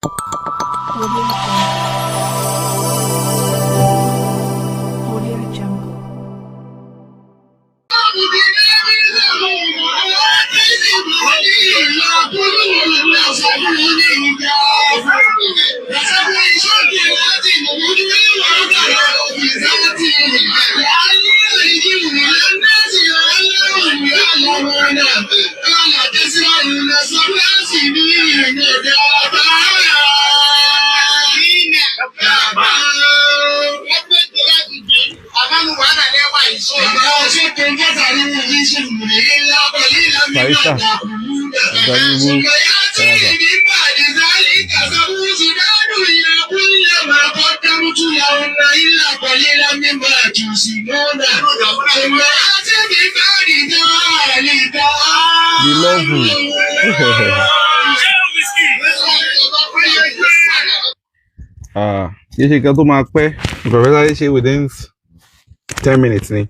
Audio Jungle. Barista, Garibu, Saraba. The level. This is going to máa pẹ́. Professor ṣe within 10 minutes ni.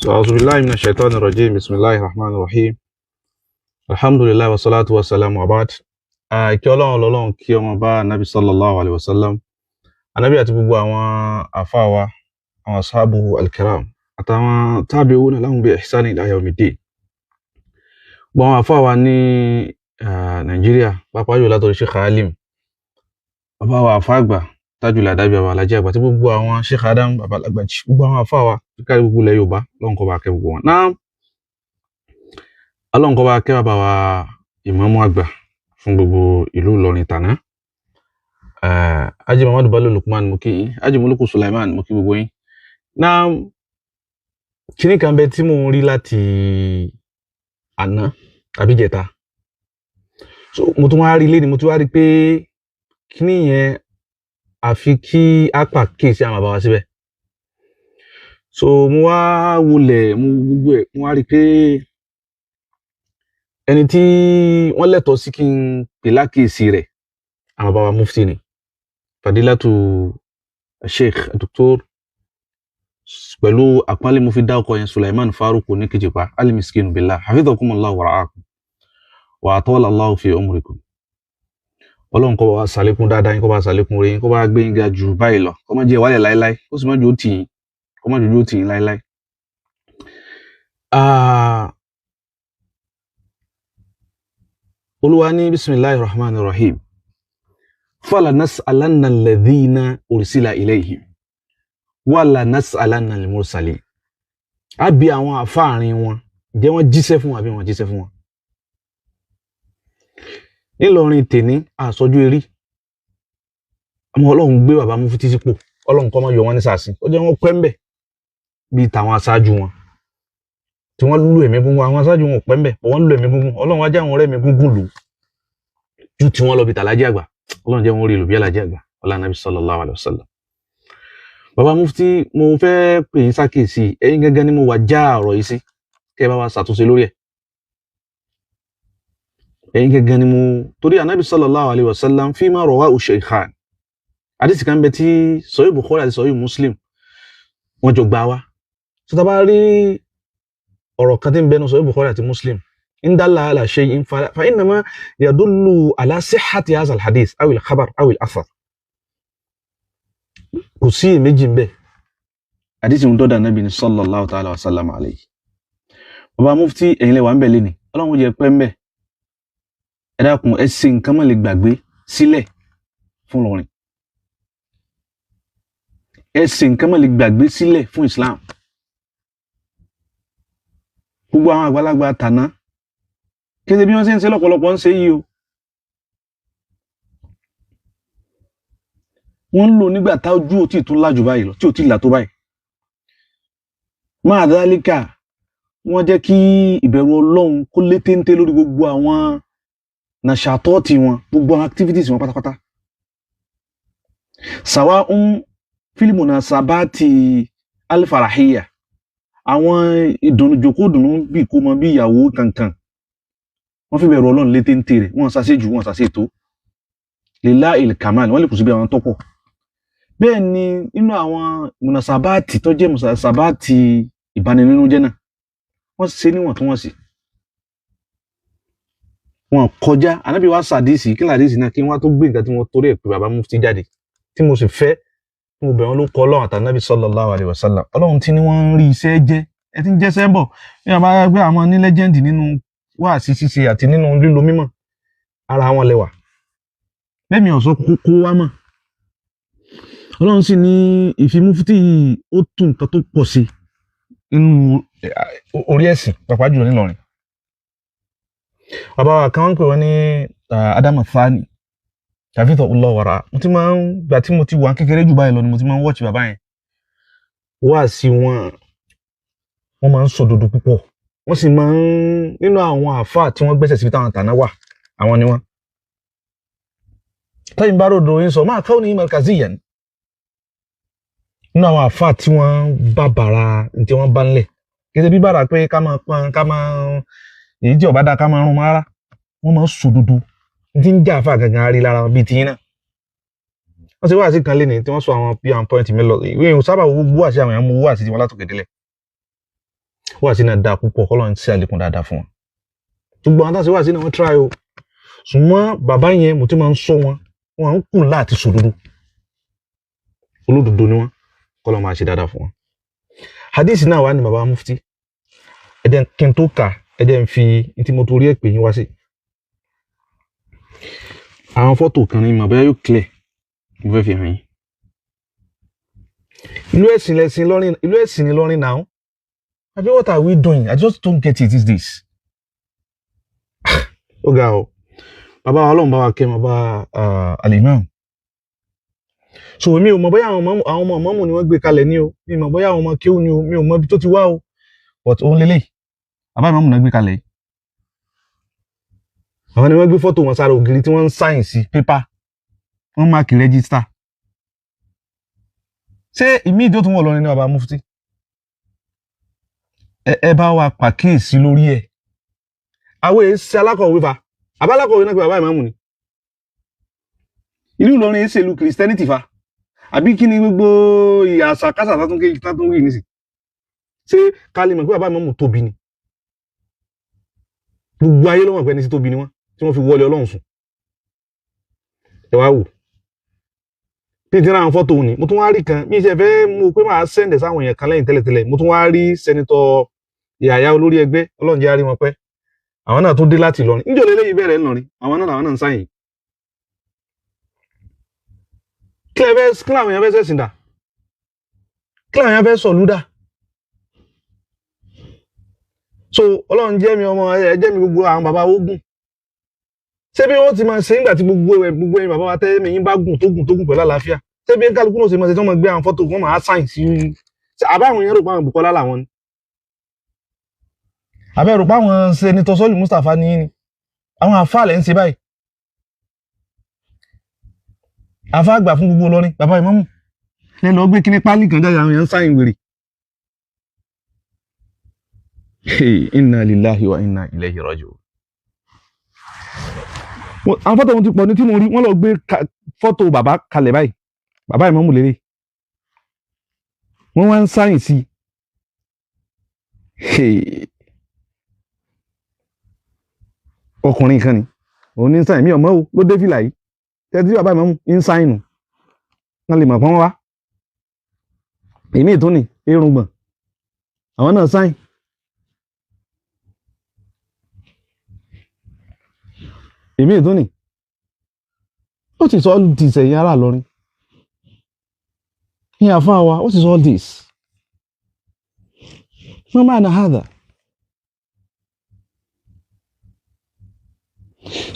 So, auzubillahi minash shaitani rajim. Bismillahir rahmanir rahim. Alhamdulillah wa salatu wa salamu abad. Kí Ọlọ́run kí ọmọ bá Nabi sallallahu alaihi wasallam. Ànábì àti gbogbo àwọn àfáà wa, àwọn ashabu al-kiram, àtàwọn tabi'una lahum bi ihsani ila yawmiddin. Gbogbo àwọn àfáà wa ní Nàìjíríà, pàápàá jùlọ látọ̀rí Sheikh Alim, bàbá wa àfáà àgbà, Tajul Adabi bàbá Alhaji àgbà, tí gbogbo àwọn Sheikh Adam bàbá Alagbaji, gbogbo àwọn àfáà wa, kárí gbogbo ilẹ̀ Yorùbá, Ọlọ́run kó bá kẹ́ gbogbo wọn. Náà, Ọlọ́run kó bá kẹ́ bàbá wa ìmáàmù àgbà fún gbogbo ìlú Ìlọrin tàná. Haji Muhammadu Bello Lukman mo kí yín, Haji Muluku Sulaiman mo kí gbogbo yín. Náà, kíní kan bẹ tí mo ń rí láti àná tàbí jẹta. So mo tún wá rí lẹ́ni, mo tún wá rí pé kíní yẹn àfi kí á pàkíyèsí àwọn bàbá wa síbẹ̀. So mo wá wulẹ̀ mo gbogbo ẹ̀, mo wá rí pé ẹni tí wọ́n lẹ́tọ̀ọ́ sí kí n pè lákèésí rẹ̀ àwọn bàbá wa mufti ni. Fadilatu Sheikh Dr. pẹ̀lú àpọ́nlé mo fi dá ọkọ yẹn Sulaiman Faruq ní Kìjìpá, al-Miskinu billah, hafidhakumullahu wa ra'akum, wa atala Allahu fi umrikum. Ọlọ́run kó bá wa ṣàlékún dáadáa yín, kó bá ṣàlékún oore yín, kó bá gbé yín ga jù báyìí lọ, kó má jẹ́ wálẹ̀ láíláí, kó sì má jò tì yín, kó má jò tì yín láíláí. Olúwa ní bismillahir rahmanir rahim. Fala nas'alanna alladhina ursila ilayhim wala nas'alanna al-mursalin. A bi àwọn àfáàrin wọn, jẹ́ wọ́n jíṣẹ́ fún wa bí wọ́n jíṣẹ́ fún wọn. Nílọrin tèní àsọjú erí. Àmọ́ Ọlọ́run gbé bàbá mufti sípò. Ọlọ́run kó má yọ wọ́n ní sàásìn. Ó jẹ́ wọ́n pẹ́ ńbẹ̀ bí tàwọn aṣáájú wọn. Tí wọ́n lù ẹ̀mí gúngún, àwọn aṣáájú wọn pẹ́ ńbẹ̀, wọ́n lù ẹ̀mí gúngún. Ọlọ́run wá jẹ́ àwọn ọ̀rẹ́ mi gúngún lù. Ju tí wọ́n lọ bí tàlájì àgbà. Ọlọ́run jẹ́ wọ́n rí lù bí Alhaji àgbà. Ọlá Nabi sallallahu alaihi wasallam. Bàbá mufti, mo fẹ́ pè yín sákèsí, ẹ̀yin gẹ́gẹ́ ni mo wà já ọ̀rọ̀ yìí sí. Kẹ́ bá wa ṣàtúnṣe lórí ẹ̀. Ẹ̀yin gẹ́gẹ́ ni mo, torí Ànábì sallallahu alaihi wasallam fima rawahu shaykhan. Àdísì kan bẹ tí Sahih Bukhari àti Sahih Muslim wọ́n jọ gbà wá. So tá bá rí ọ̀rọ̀ kan tí ń bẹnu Sahih Bukhari àti Muslim, in dalla ala shay'in fa innama yadullu ala sihhati hadha al-hadith aw al-khabar aw al-athar. Kò sí méjì ńbẹ̀. Àdísì ń dọ́dọ̀ Ànábì sallallahu ta'ala wa sallam alayhi. Bàbá mufti, ẹ̀yin lẹ wà ńbẹ̀ lénìí. Ọlọ́run jẹ́ pẹ́ ńbẹ̀. Ẹ dákun, ẹ ṣe nǹkan má lè gbàgbé sílẹ̀ fún Ìlọrin. Ẹ ṣe nǹkan má lè gbàgbé sílẹ̀ fún Islam. Gbogbo àwọn àgbàlagbà tàná, kéde bí wọ́n ṣe ń ṣe lọ́pọ̀lọpọ̀ ń ṣe yìí o. Wọ́n ń lò nígbà tá ojú ò tí tún lájú báyìí lọ, tí ò tí là tó báyìí. Máa dálíkà, wọ́n jẹ́ kí ìbẹ̀rù Ọlọ́run kó lé téńté lórí gbogbo àwọn nashatọ́ọ̀tì wọn, gbogbo àwọn activities wọn pátápátá. Sawa'un fil munasabati al-farahiyya, àwọn ìdùnnú bí kó mọ bí ìyàwó kankan, wọ́n fi bẹ̀rù Ọlọ́run lé téńté rẹ̀, wọ́n ṣàṣejù, wọ́n ṣàṣètò. Lillahil kamal, wọ́n lè kù sí bí àwọn tó pọ̀. Bẹ́ẹ̀ ni nínú àwọn munasabati tó jẹ́ munasabati ìbaninínújẹ́ náà, wọ́n ṣe níwọ̀n tó wọ́n sì. wọn kọjá Ànábì wá sàdísì kí làdísì náà kí wọ́n tó gbé nǹkan tí wọ́n torí ẹ̀ pé bàbá mufti jáde tí mo sì fẹ́ tí mo bẹ̀ wọ́n ló kọ́ Ọlọ́run àtànábì sallallahu alaihi wasallam Ọlọ́run tí ni wọ́n ń rí iṣẹ́ jẹ́ ẹ ti ń jẹ́sẹ́ bọ̀ bí wọ́n bá gbé àwọn ní lẹ́jẹ̀ndì nínú wáàsí ṣíṣe àti nínú lílo mímọ̀ ara wọn lẹ́wà lẹ́mi ọ̀sọ́ kó wá mọ̀ Ọlọ́run sì ní ìfi mufti yìí ó tún nǹkan tó pọ̀ sí nínú orí ẹ̀sìn pàápàá jùlọ nílọrin bàbá wa kan wọ́n ń pè wọ́n ní Adam Fani ṣàfihàn ọlọ́wọ́ra mo ti máa ń gbà tí mo ti wà kékeré jù báyìí lọ ni mo ti máa ń wọ́ọ̀chì bàbá yẹn wá sí wọ́n máa ń sòdodo púpọ̀ wọ́n sì máa ń nínú àwọn àáfàá tí wọ́n gbẹ́sẹ̀ síbi táwọn tàná wà àwọn ni wọ́n tẹ́yìn bá ròdò yín sọ máa káwọn ní markaziyan nínú àwọn àáfàá tí wọ́n bá bàrà tí wọ́n bá ń lẹ̀ kí ṣe bí bàrà pé ká máa pọn ká máa èyí tí ọ̀bá dá ká máa rún mọ́ rárá wọ́n máa ń sòdodo tí ń jà àáfàá gangan rí lára wọn bíi tiyín náà wọ́n ti wá sí kan léni tí wọ́n sọ àwọn p1 mi lọ ìwé ìhùn sábà gbogbo àti àwọn èèyàn mú wá sí tiwọn látòkè délẹ̀ wá sí náà dáa púpọ̀ kọ́lọ́n ti ṣe àlékún dáadáa fún wọn gbogbo àwọn táṣe wá sí náà wọ́n try o ṣùgbọ́n bàbá yẹn mo ti máa ń sọ wọn ń kùn láti sòdodo olódodo ni wọn kọ́lọ́n máa ṣe dáadáa fún wọn hadith náà wà ní bàbá mufti ẹ̀dẹ̀ kí n tó kà ẹ̀dẹ̀ ń fi tí mo torí ẹ̀ pè yín wá sí àwọn fọ́tò kan ní màbáyá yóò clear mo fẹ́ fi hàn yín ìlú ẹ̀sìn ni lọ́rin now àbí what are we doing I just don't get it these days ó ga ọ bàbá wa ọlọ́run bá wa kẹ́ bàbá alimam so mi ò mọ̀ bóyá àwọn ọmọ mọ́mù ni wọ́n gbé kalẹ̀ ní o mi ò mọ̀ bóyá àwọn ọmọ kéwù ni o mi ò mọ̀ ibi tó ti wá o but òun lélẹ̀ bàbá ìmọ̀mù náà gbé kalẹ̀ yìí àwọn ni wọ́n gbé fọ́tò wọn sára ògiri tí wọ́n ń sáyìn sí pépà wọ́n máàkì rẹ́gísítà ṣé ìmíì tó tún wọ̀ lọ́rin ní bàbá mufti ẹ bá wa pàkíyèsí lórí ẹ̀ àwọn èsì alákọ̀wé fa àbálákọ̀wé náà pé bàbá ìmọ̀mù ni ìlú Ìlọrin èsì ìlú kìrìsìtẹ́nìtì fa àbí kí ni gbogbo àṣàkáṣà tátún wí nísì ṣé kálí mọ̀ pé bàbá ìmọ̀mù tóbi ni gbogbo ayé ló mọ̀ pé ẹni sí tóbi ni wọ́n tí wọ́n fi wọlé Ọlọ́run sùn ẹ wá wò bí ti ra àwọn fọ́tò ni mo tún wá rí kan bí iṣẹ́ fẹ́ mú pé máa sẹ́ndẹ̀ sáwọn èèyàn kan lẹ́yìn tẹ́lẹ̀tẹ́lẹ̀ mo tún wá rí sẹ́nitọ́ Yàyà olórí ẹgbẹ́ Ọlọ́run jẹ́ á rí wọn pẹ́ àwọn náà tó dé láti Ìlọrin níjọ́ lélẹ́yìí bẹ̀rẹ̀ ńlọrin àwọn náà ń sáyìn kí làwọn èèyàn fẹ́ sẹ̀sìn dà kí làwọn èèyàn fẹ́ sọ̀lúdà so Ọlọ́run jẹ́ mi ọmọ ẹjẹ́ mi gbogbo àwọn bàbá ogun ṣé bí wọ́n ti máa ṣe nígbà tí gbogbo ẹ̀yin bàbá wa tẹ́lẹ̀ mi bá gùn tó gùn pẹ̀lú àlàáfíà ṣé bí kálukú náà ṣe máa ṣe tí wọ́n máa gbé àwọn fọ́tò wọn máa sáyìn sí àbáwọn èèyàn rò pé àwọn Bùkọ́lá làwọn ni àbẹ́ rò pé àwọn Sẹ́nitọ́ Sọ́lì Mustapha ní ní àwọn àfáàlẹ̀ ń ṣe báyìí àfá àgbà fún gbogbo Ìlọrin bàbá ìmọ̀mù lè lọ gbé kíní pálí kan jáde àwọn èèyàn sáyìn wèrè inna lillahi wa inna ilayhi raji'un àwọn fọ́tò wọn ti pọ̀ ní tí mo rí wọ́n lọ gbé fọ́tò bàbá kalẹ̀ báyìí bàbá ìmọ̀mù lérè wọ́n wá ń sáyìn sí ọkùnrin kan ni òun ní sáyìn mi ọmọ o ló dé fìlà yìí tẹ́tí bàbá ìmọ̀mù ń sáyìn nù wọ́n lè mọ̀ pọ́n wá èmi ìtúnì irùngbọ̀n àwọn náà sáyìn èmi ìtúnì what is all this ẹ̀yin ará Ìlọrin ní àfáà wa what is all this no man hadha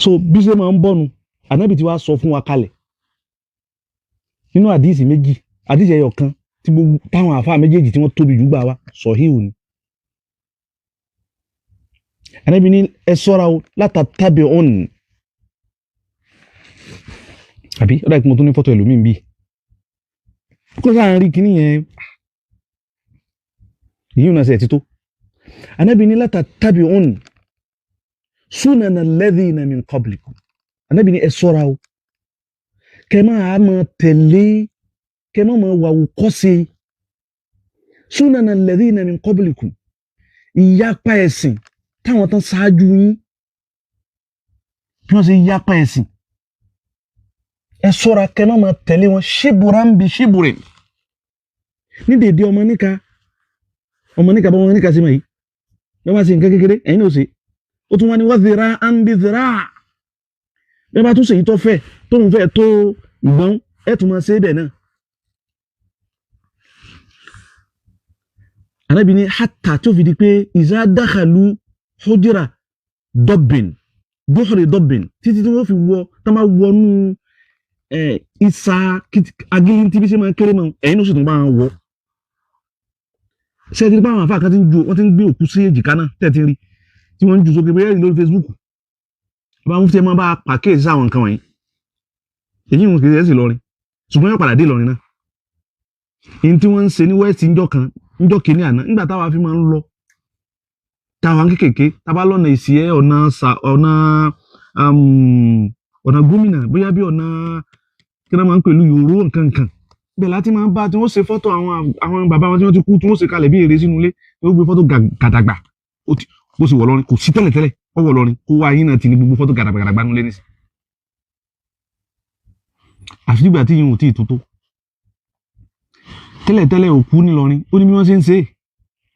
so bí ṣe máa ń bọ́nu ànábì tí wàá sọ fún wa kalẹ̀ nínú àdíìsì méjì àdíìsì ẹyọ kan tí gbogbo táwọn àfáà méjèèjì tí wọ́n tóbi jù gbà wá sọ̀híhù ni ànábì ní ẹ ṣọ́ra o látàtàbí ọ̀nù àbí ọ̀dà ìpínlẹ̀ tó ní fọ́tò ẹlòmíín bíi kó sáà ń rí kíní yẹn yíò náà ṣe ti tó ànábì ní látàtàbí ọ̀nù sunana alladhina min qablikum ànábì ní ẹ ṣọ́ra o kẹ́ máa tẹ̀lé kẹ́ máa wà wòkọ́ṣe sunana alladhina min qablikum ìyapa ẹ̀sìn táwọn tán ṣáájú yín bí wọ́n ṣe yapa ẹ̀sìn ẹ ṣọ́ra kẹ́ má máa tẹ̀lé wọn ṣíbùrán bí ṣíbùrìn ní dèdè ọmọ níka bá ọmọ níka sí mọ̀ yìí bẹ́ẹ̀ bá ṣe nǹkan kékeré ẹ̀yin ní òsè ó tún wá ní wọ́n zira á ń bí zira bẹ́ẹ̀ bá tún ṣèyí tó fẹ́ tóun fẹ́ tó ìgbọ́n ẹ̀ tún máa ṣe é bẹ̀ náà. Ànábì ní hátà tó fi di pé ìzá dákàlú hujra dọ́bìn bóhùrì dọ́bìn títí tí wọ́n fi wọ tá máa wọnú ìsà agilin tí bí ṣe máa kéré mọ́ ẹ̀yin ló sì tún bá wọn wọ. ṣé ẹ ti rí báwọn àfáà kan wọ́n ti ń gbé òkú sí èjìká náà tẹ̀ ti rí tí wọ́n ń ju sókè bóyá lórí Facebook bá wọn fi máa bá pàkíyèsí àwọn nǹkan wọ̀nyí èyí wọn kì í ṣe lọrin ṣùgbọ́n yóò padà dé lọrin náà èyí tí wọ́n ń ṣe ní west njọ́ kìíní àná nígbà táwa fi máa ń lọ táwa kékèké tábà lọ́nà ìsì ẹ̀ ọ̀nà gómìnà bóyá bí ọ̀nà kí wọ́n máa ń pèlú yòró nǹkan bẹ́ẹ̀ láti máa ń bá tí wọ́n ṣe fọ́tò àwọn bàbá wọn tí wọ́n ti kú tí wọ́n ṣe kalẹ̀ bí èrè sínú ilé wọ́n gbé fọ́tò gàdàgbà bó ṣe wọ̀ lọ́rin kò sí tẹ́lẹ̀tẹ́lẹ̀ ó wọ̀ lọ́rin kó wá yín náà ti ní gbogbo fọ́tò gàdàgbà nulẹ̀ nísì àfi nígbà tí yín ò tí ì tó tẹ́lẹ̀tẹ́lẹ̀ òkú nílọrin ó ní bí wọ́n ṣe ń ṣe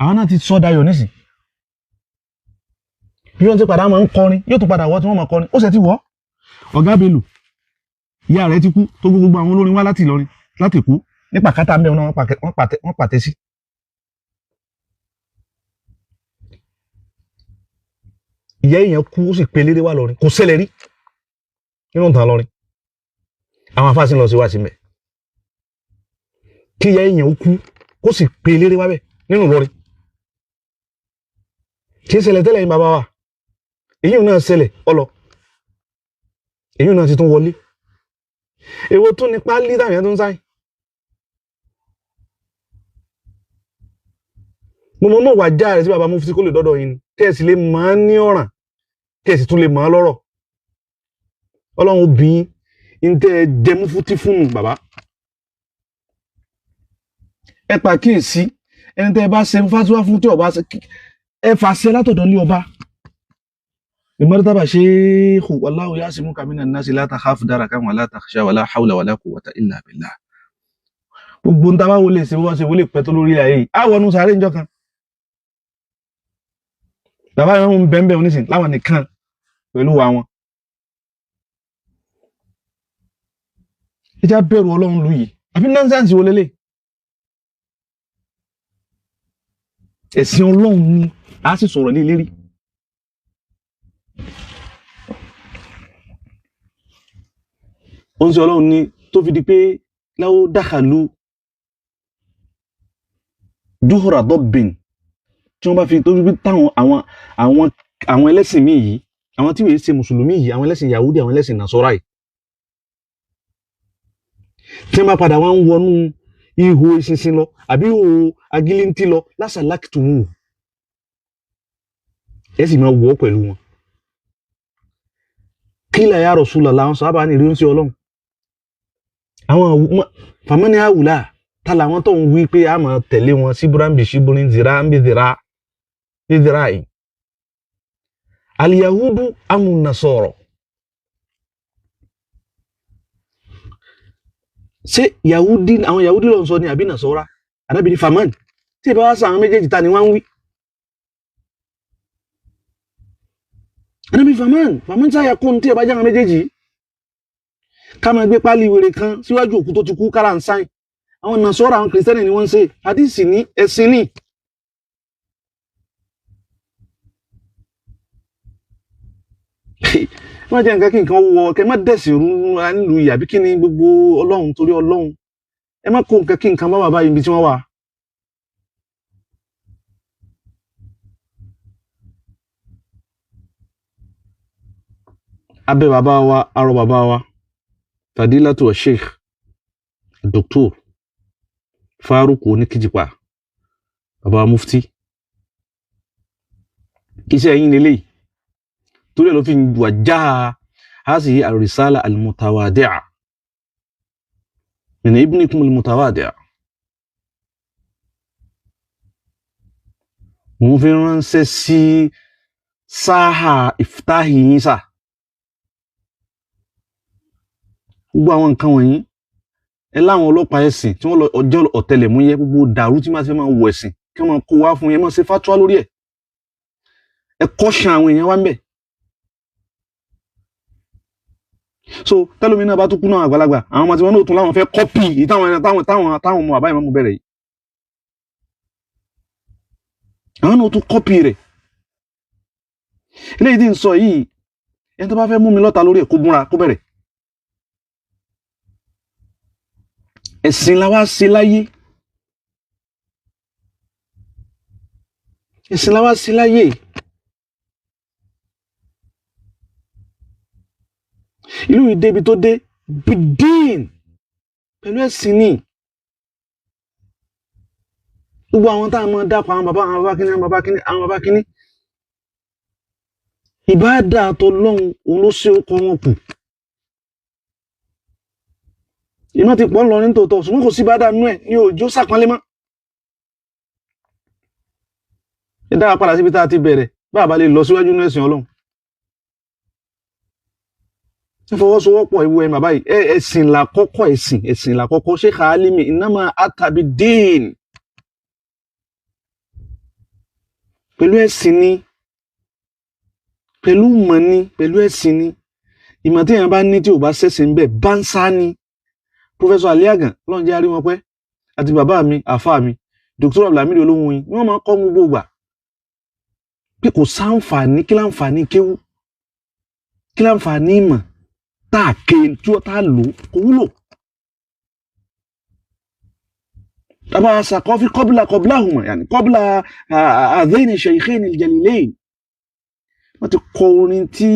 àwọn náà ti sọ dayọ̀ nísì bí wọ́n ti padà máa ń kọrin yóò tún padà wọ́ tí wọ́n máa kọrin ó ṣe ti wọ́ ọ̀gá Bello ìyá rẹ̀ ti kú tó gbogbo àwọn olórin wá láti Ìlọrin láti kú ní pàkátà mẹ́rin náà wọ́n pàtẹ́ sí. ìyá èèyàn kú ó sì pe eléré wá lọrin kò ṣẹlẹ̀ rí nínú ìtàn lọrin àwọn afáàsì lọ sí wá sí mẹ́ kí ìyá èèyàn kú kó sì pe eléré wá bẹ́ẹ̀ nínú lọrin kì í ṣẹlẹ̀ tẹ́lẹ̀ yín bàbá wa èyí náà ṣẹlẹ̀ ọlọ èyí náà ti tún wọlé èwo tún ní pálí táwọn èèyàn tó ń sáyìn mo mọ̀ wá já rẹ̀ sí bàbá Mufti kó lè dọ́dọ̀ yín ni kẹ́ẹ̀sì lè mọ̀ ọ́ ní ọ̀ràn kẹ́ẹ̀sì tún lè mọ̀ ọ́ lọ́rọ̀ ọlọ́run obìnrin ń tẹ́ ẹ jẹ Mufti fún un bàbá ẹ pàkíyèsí ẹni tẹ́ ẹ bá ṣe fásitì fún tí ọba ẹ fàṣẹ látọ̀dọ̀ ní ọba بمرتبة شيخ والله يعصمك من الناس لا تخاف دركا ولا تخشى ولا حول ولا قوة إلا بالله gbogbo ń tàbá wọlé sí wọ́n ṣe wọlé pẹ̀tọ́ lórí ayé àwọn ọ̀nà sàárè ìjọ kan bàbá yẹn ń bẹ̀m̀bẹ̀ onísìn láwọn nìkan pẹ̀lú àwọn ìjà bẹ̀rù ọlọ́run lù yìí àbí nọ́ńsẹ́ǹsì wọlé lè ẹ̀sìn ọlọ́run ni a sì sọ̀rọ̀ ní ìlérí ó ń sọ ọlọ́run ní tó fi di pé láwọ́ dákàlú dúhùrà dọ́bìn tí wọ́n bá fi tó fi táwọn àwọn ẹlẹ́sìn míì yìí àwọn tí wọ́n ṣe mùsùlùmí yìí àwọn ẹlẹ́sìn Yahudi àwọn ẹlẹ́sìn Nasọ́ra yìí tí wọ́n bá padà wá ń wọnú ihò ìsinsin lọ àbí ihò agilintí lọ lásàlákìtùmù ẹ sì máa wọ̀ pẹ̀lú wọn kílà ya Rasulullah àwọn sábà ní ìrí ń sí ọlọ́run àwọn fàmọ́ni àwùlà ta làwọn tó ń wí pé a máa tẹ̀lé wọn síbúrán bí síbúrín zira ń bí zira yìí aliyahudu amun nasọrọ ṣé yahudi àwọn yahudi ló ń sọ ní àbí nasọra arábìnrin faman tí ìbá wá sọ àwọn méjèèjì ta ni wọ́n ń wí arábìnrin faman sáyà kún tí ìbá jẹ́ àwọn méjèèjì ká máa gbé pálí wèrè kan síwájú òkú tó ti kú kára ń sáyìn àwọn nasọra àwọn kìrìsìtẹ́nì ni wọ́n ń ṣe hadisi ní ẹ̀sìn ní wọ́n jẹ́ nǹkan kí nǹkan wọ kẹ́ má dẹ̀sìn rú nílùú yìí àbí kí ni gbogbo ọlọ́run torí ọlọ́run ẹ má kó nǹkan kí nǹkan bá wà báyìí ibi tí wọ́n wà. abẹ́ bàbá wa arọ bàbá wa Fadilatu Sheikh Dr. Faruk Oníkìjìpá bàbá Mufti iṣẹ́ yín lélẹ́yìí torí ló fi wàjá هذه الرسالة المتواضعة من ابنكم المتواضع mo fi ránṣẹ́ sí sáà ìftáhì yín sá gbogbo àwọn nǹkan wọ̀nyí ẹ láwọn ọlọ́pàá ẹ̀sìn tí wọ́n lọ ọjọ́ ọ̀tẹlẹ̀múyẹ́ gbogbo dàrú tí máa ti fẹ́ máa wọ ẹ̀sìn kí wọ́n kó wá fún yẹn máa ṣe fátúwá lórí ẹ̀ ẹ kọ́ṣán àwọn èèyàn wá ń bẹ̀. So tẹ́lómi náà bá tún kú náà àgbàlagbà àwọn ọmọ tí wọ́n náà tún láwọn fẹ́ kọ́pì táwọn ọmọ àbáyé máa mú bẹ̀rẹ̀ yìí àwọn náà tún kọ́pì rẹ̀. Eléyìí tí ń sọ yìí ẹni tó bá fẹ́ mú mi lọ́ta lórí ẹ̀ kó múra kó bẹ̀rẹ̀. Ẹ̀sìn la wá ṣe láyé. Ẹ̀sìn la wá ṣe láyé. Ìlú yìí débi tó dé bidin pẹ̀lú ẹ̀sìn ni. Gbogbo àwọn tá a máa dápọ̀ àwọn bàbá kíní. Ìbáàdà t'Ọlọ́run òun ló ṣe ọkọ̀ wọn kù. Iná ti pọ̀ lọ ní tòótọ́ ṣùgbọ́n kò sí ìbáàdà nú ẹ̀ ní òjò sàpọ́nlé mọ́. Ẹ dára padà síbi tá a ti bẹ̀rẹ̀ bá a bá lè lọ síwájú ní ẹ̀sìn Ọlọ́run. Ẹ fọwọ́sowọ́pọ̀ ìwọ ẹ̀ bàbá yìí ẹ̀sìn làkọ́kọ́ Sheikh Alimi innama ata bid-din. Pẹ̀lú ẹ̀sìn ni pẹ̀lú ìmọ̀ ni pẹ̀lú ẹ̀sìn ni ìmọ̀ tí èèyàn bá ní tí ò bá ṣẹ̀sìn bẹ́ẹ̀ bá ń sá ni. Professor Aliagan lọ́n jẹ́ àrí wọn pẹ́ àti bàbá mi àfáà mi Dr. Abdulhamid Olóhùn ni wọ́n máa ń kọ́ gbogbo ìgbà pé kò sáǹfààní kí láǹfààní kéwú kí láǹfààní ìmọ̀ tá a ké tí ó tá a lò kò wúlò. Bàbá Sàkọ́fí qablahuma yani qabla hadhaini shaykhaini al-jalilayn wọ́n ti kọ orin tí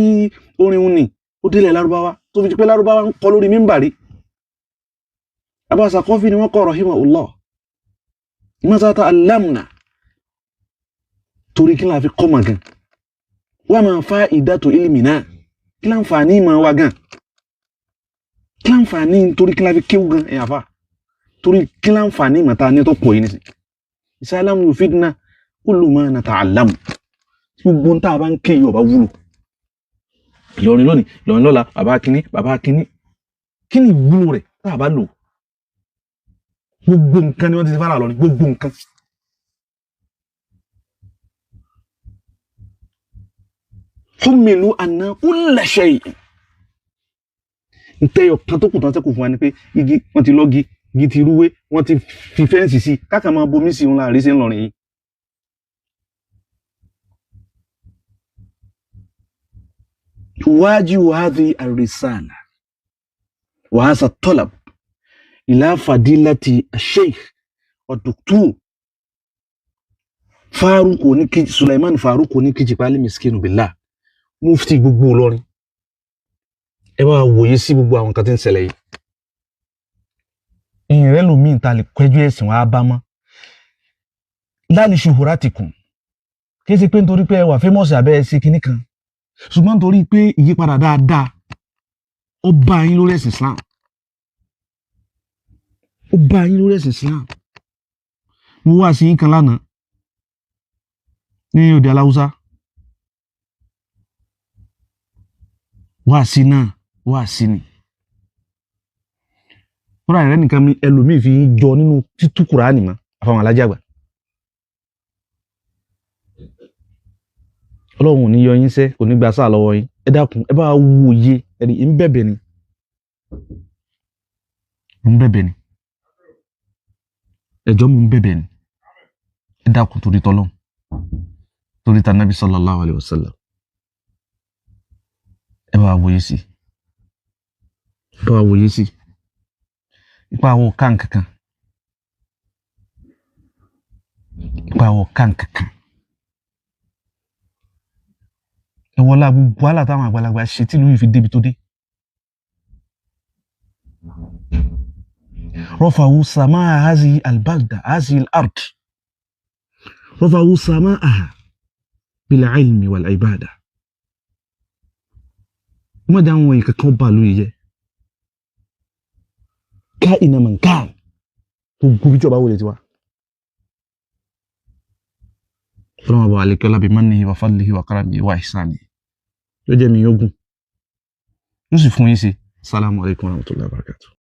orin òun ni ó délẹ̀ lárúbáwá tó fi jẹ́ pé lárúbáwá ń kọ lórí mímbàrí. Bàbá Sàkọ́fí ni wọ́n kọ rahimahullah maza ta'allamna torí kí la fi kọ́ mọ̀ gan wa ma fa'idatu ilmina kí láǹfààní ìmọ̀ wa gan kí láǹfààní torí kí la fi kéwú gan ẹ̀yà fà torí kí láǹfààní ìmọ̀ ta ní tó pọ̀ yìí nìsín ìsálámù yufidna kullu ma nata'allamu gbogbo tá a bá ń ké yìí ọba wúlò Ìlọrin lónìí Ìlọrin lọ́la bàbá kíní kí ni ìwúlò rẹ̀ tá a bá lò gbogbo nǹkan ni wọ́n ti fara lọ ní gbogbo nǹkan. Hummilu anna kulla shay'in ntẹ́yọ̀ kan tó kù tán sẹ́kù fún wa ni pé igi wọ́n ti lọ́gi igi ti rúwé wọ́n ti fi fẹ́ǹsì sí káàkà máa bomi sí òun láàrin sí ńlọrin yìí. تواجه هذه الرسالة وهذا الطلب إلى فضيلة الشيخ والدكتور فاروق ونكي سليمان فاروق ونكي جبالي مسكين بالله مفتي gbogbo Ìlọrin ẹ wá wòye sí gbogbo àwọn kan tí ń ṣẹlẹ̀ yìí ìyìn rẹ lómi ta lè kọjú ẹ̀sìn wa bá mọ́ láàlì ṣuhuratikum kí ṣe pé nítorí pé ẹ wà fẹ́mọ̀sì abẹ́ sí kinní kan ṣùgbọ́n nítorí pé ìyípadà dáadáa ó bá yín lórí ẹ̀sìn Islam ó bá yín lórí ẹ̀sìn Islam mo wá sí kan lánàá ní òde aláwùsá wá sí náà wá sí ni fúnra rẹ̀ nìkan mi ẹlòmíì fi jọ nínú títú Kùránì mọ́ àfàwọn alájàgbà Ọlọ́run ò ní yọ yín sẹ́ kò ní gba sáà lọ́wọ́ yín ẹ dákun ẹ bá wòye ẹni ń bẹ̀bẹ̀ ni ẹjọ́ mi ń bẹ̀bẹ̀ ni ẹ dákun torí tọ́lọ́run torí ta Nabi sallallahu alayhi wa sallam ẹ bá wòye sí ipa àwọn kan kankan ẹwọ́lá gbogbo alátàwọn àgbàlagbà ṣe tí lóyìn fi débi tó dé rọ́fàwú sàmáà hazi albalda hazi al'ard rọ́fàwú sàmáà bil ilmi wal ibada wọ́n dá wọn ìkankan bá lóyìn jẹ́ ká ìnàmà káà gbogbo ìjọba wọlé tiwa ọlọ́wọ́ bá alẹ́kọ́lá bí mannihi wa fadlihi wa karamihi wa ihsanihi ló jẹ́ mi yógún ló sì fún yín sí Assalamu alaikum wa rahmatullahi wa barakatuh.